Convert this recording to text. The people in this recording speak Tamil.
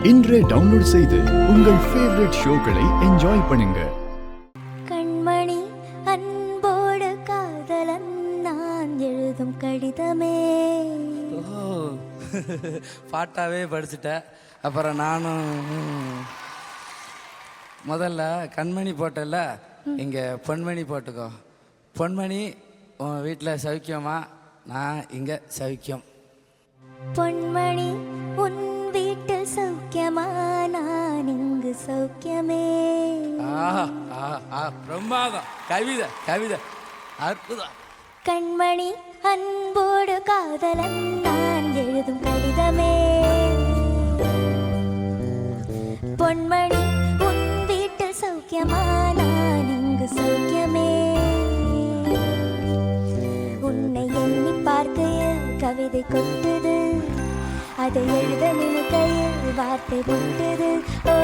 இன்றே டவுன்லோட் செய்து உங்கள் ஃபேவரட் ஷோக்களை என்ஜாய் பண்ணுங்க. கண்மணி அன்போடு காதலன் நான் எழுதும் கடிதமே. பாட்டாவே படிச்சுட்டேன். அப்புறம் நானும் முதல்ல கண்மணி போட்டல, இங்கே பொன்மணி போட்டுக்கோ. பொன்மணி உன் வீட்டில் சௌக்கியமா? நான் இங்கே சௌக்கியம். பொன்மணி உன் வீட்டில் சௌக்கியமா? நான் இங்கு சௌக்கியமே. பிரமாதம். கவிதை கவிதை அற்புதம். கண்மணி அன்போடு காதலன் நான் எழுதும் கடிதமே. பொன்மணி உன் வீட்டில் சௌக்கியமா? நான் இங்கு சௌக்கியமே. உன்னை எண்ணி பார்க்கையில் கவிதை கொட்டுது, அதை எழுத நினைக்கையில் வார்த்தை கொட்டுது. ஓ